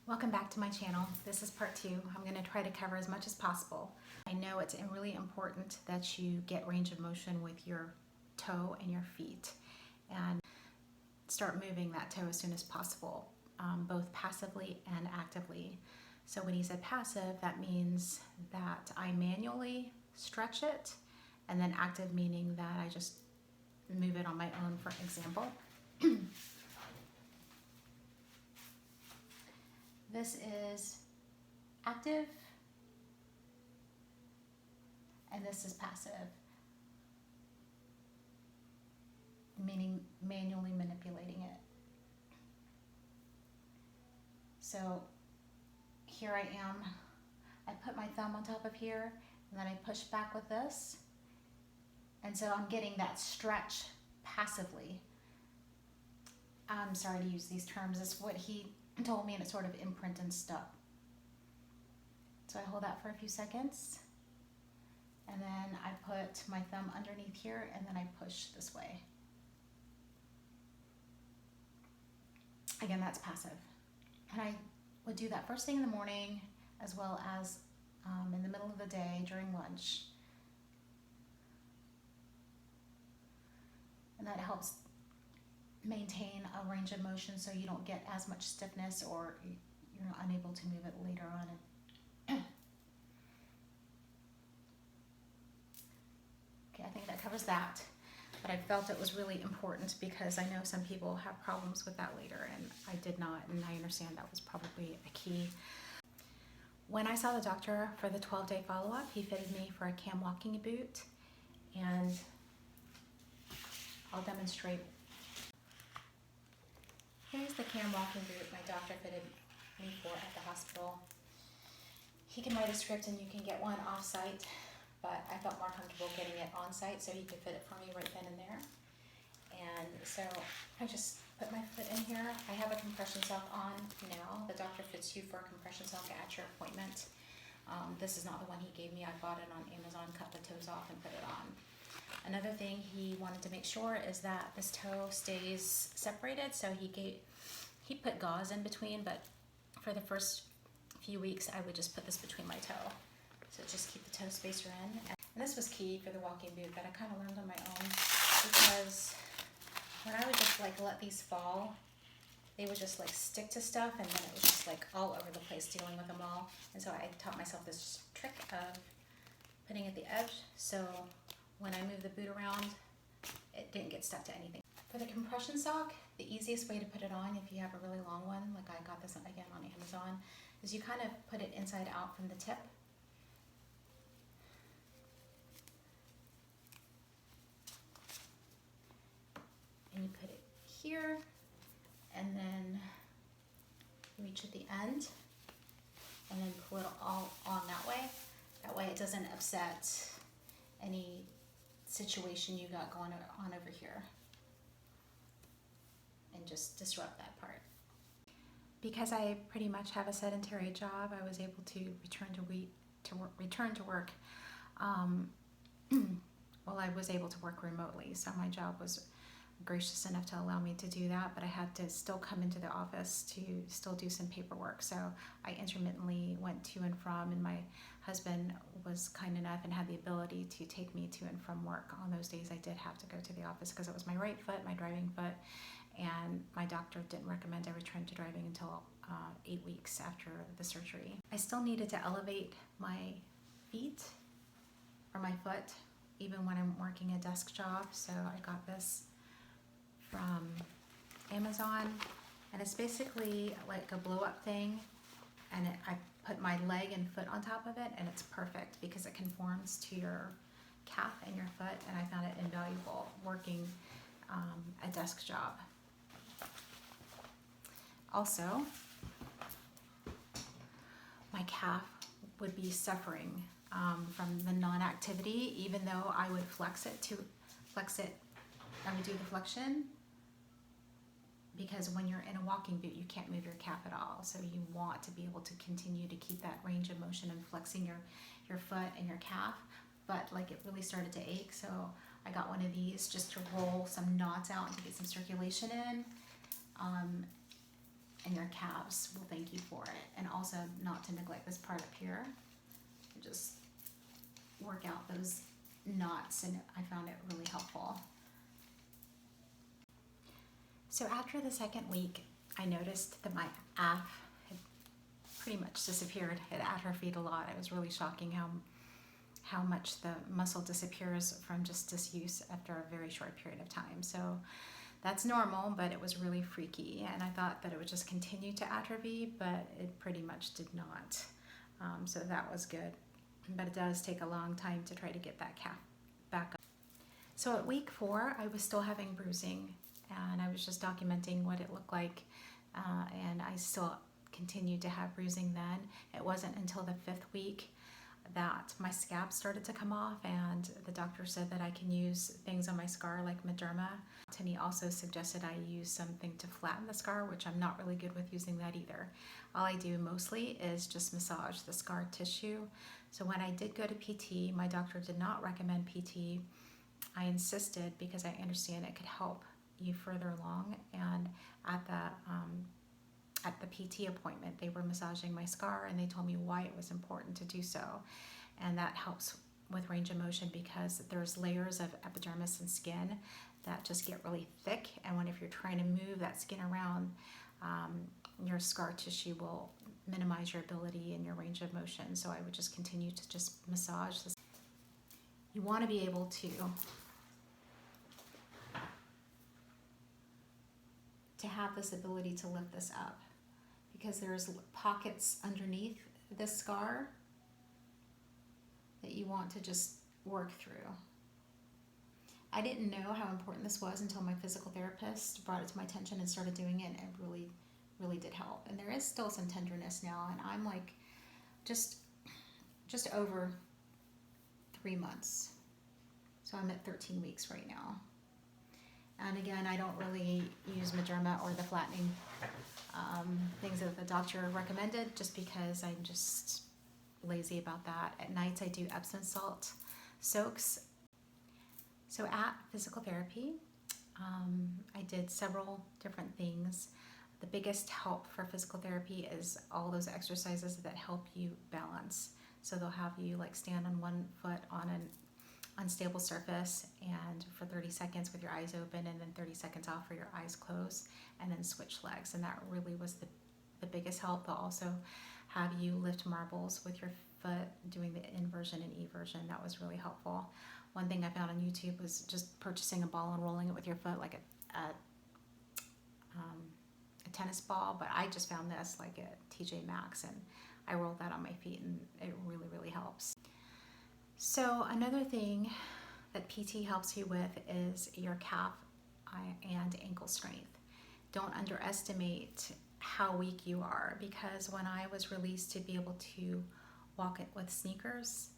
Welcome back to my channel. This is part 2. I'm going to try to cover as much as possible. I know it's really important that you get range of motion with your toe and your feet and start moving that toe as soon as possible, both passively and actively. So when he said passive, that means that I manually stretch it, and then active meaning that I just move it on my own, for example. This is active, and this is passive, meaning manually manipulating it. So here I am, I put my thumb on top of here, and then I push back with this, and so I'm getting that stretch passively. I'm sorry to use these terms, it's what he told me, and it sort of imprint and stuck. So I hold that for a few seconds, and then I put my thumb underneath here, and then I push this way. Again, that's passive. And I would do that first thing in the morning, as well as in the middle of the day during lunch. And that helps maintain a range of motion so you don't get as much stiffness or you're unable to move it later on. Okay, I think that covers that. But I felt it was really important because I know some people have problems with that later, and I did not, and I understand that was probably a key. When I saw the doctor for the 12-day follow-up, he fitted me for a cam walking boot, and I'll demonstrate. Here's the cam walking boot my doctor fitted me for at the hospital. He can write a script and you can get one off-site, but I felt more comfortable getting it on-site so he could fit it for me right then and there. And so I just put my foot in here. I have a compression sock on now. The doctor fits you for a compression sock at your appointment. This is not the one he gave me. I bought it on Amazon, cut the toes off and put it on. Another thing he wanted to make sure is that this toe stays separated, so he put gauze in between, but for the first few weeks I would just put this between my toe. So just keep the toe spacer in. And this was key for the walking boot that I kind of learned on my own, because when I would just like let these fall, they would just like stick to stuff, and then it was just like all over the place dealing with them all. And so I taught myself this trick of putting it at the edge, so when I move the boot around, it didn't get stuck to anything. For the compression sock, the easiest way to put it on, if you have a really long one, like I got this again on Amazon, is you kind of put it inside out from the tip. And you put it here, and then you reach at the end, and then pull it all on that way. That way it doesn't upset any situation you got going on over here and just disrupt that part. Because I pretty much have a sedentary job, I was able to return to work. Well, I was able to work remotely, so my job was gracious enough to allow me to do that, but I had to still come into the office to still do some paperwork. So I intermittently went to and from, and my husband was kind enough and had the ability to take me to and from work on those days I did have to go to the office, because it was my right foot, my driving foot, and my doctor didn't recommend I return to driving until 8 weeks after the surgery. I still needed to elevate my feet or my foot even when I'm working a desk job, so I got this from Amazon, and it's basically like a blow-up thing, and I put my leg and foot on top of it, and it's perfect because it conforms to your calf and your foot, and I found it invaluable working a desk job. Also, my calf would be suffering from the non-activity, even though I would flex it. I would do the flexion, because when you're in a walking boot, you can't move your calf at all. So you want to be able to continue to keep that range of motion and flexing your foot and your calf. But like it really started to ache, so I got one of these just to roll some knots out and to get some circulation in. and your calves will thank you for it. And also not to neglect this part up here. Just work out those knots, and I found it really helpful. So after the second week, I noticed that my af had pretty much disappeared. It atrophied a lot. It was really shocking how much the muscle disappears from just disuse after a very short period of time. So that's normal, but it was really freaky, and I thought that it would just continue to atrophy, but it pretty much did not. So that was good, but it does take a long time to try to get that calf back up. So at week 4, I was still having bruising, and I was just documenting what it looked like, and I still continued to have bruising then. It wasn't until the 5th week that my scab started to come off, and the doctor said that I can use things on my scar like Mederma. And he also suggested I use something to flatten the scar, which I'm not really good with using that either. All I do mostly is just massage the scar tissue. So when I did go to PT, my doctor did not recommend PT. I insisted because I understand it could help you further along, and at the PT appointment, they were massaging my scar, and they told me why it was important to do so. And that helps with range of motion because there's layers of epidermis and skin that just get really thick. And if you're trying to move that skin around, your scar tissue will minimize your ability and your range of motion. So I would just continue to just massage this. You want to be able to have this ability to lift this up, because there's pockets underneath this scar that you want to just work through. I didn't know how important this was until my physical therapist brought it to my attention and started doing it, and it really, really did help. And there is still some tenderness now, and I'm like just over 3 months. So I'm at 13 weeks right now. And again, I don't really use Mederma or the flattening things that the doctor recommended, just because I'm just lazy about that. At nights, I do Epsom salt soaks. So at physical therapy, I did several different things. The biggest help for physical therapy is all those exercises that help you balance. So they'll have you like stand on one foot on an unstable surface and for 30 seconds with your eyes open, and then 30 seconds off for your eyes closed, and then switch legs. And that really was the biggest help. They'll also have you lift marbles with your foot, doing the inversion and eversion. That was really helpful. One thing I found on YouTube was just purchasing a ball and rolling it with your foot like a tennis ball, but I just found this like at TJ Maxx, and I rolled that on my feet, and it really, really helps. So another thing that PT helps you with is your calf and ankle strength. Don't underestimate how weak you are, because when I was released to be able to walk it with sneakers,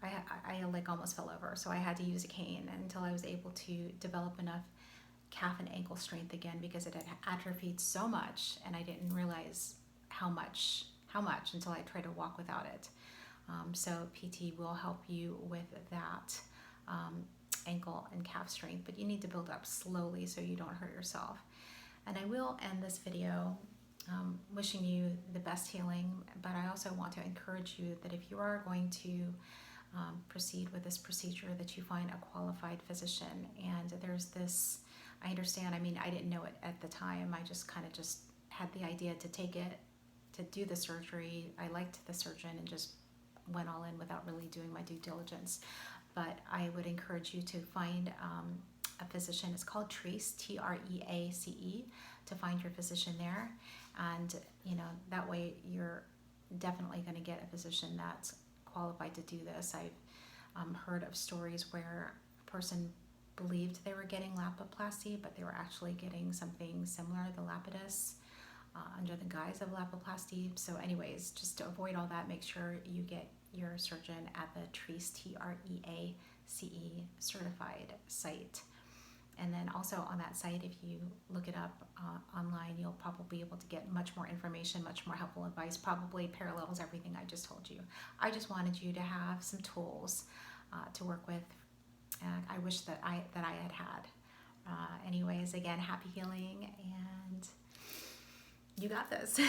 I like almost fell over. So I had to use a cane until I was able to develop enough calf and ankle strength again, because it had atrophied so much, and I didn't realize how much until I tried to walk without it. So PT will help you with that ankle and calf strength, but you need to build up slowly so you don't hurt yourself. And I will end this video wishing you the best healing, but I also want to encourage you that if you are going to proceed with this procedure, that you find a qualified physician. And there's this, I understand, I mean, I didn't know it at the time. I just kind of just had the idea to take it, to do the surgery. I liked the surgeon and just went all in without really doing my due diligence. But I would encourage you to find a physician. It's called Trace, Treace, to find your physician there. And, you know, that way you're definitely going to get a physician that's qualified to do this. I've heard of stories where a person believed they were getting Lapiplasty, but they were actually getting something similar, the Lapidus, under the guise of Lapiplasty. So anyways, just to avoid all that, make sure you get your surgeon at the Trace, Treace certified site. And then also on that site, if you look it up online, you'll probably be able to get much more information, much more helpful advice, probably parallels everything I just told you. I just wanted you to have some tools to work with. I wish that I had. Anyways, again, happy healing, and You got this.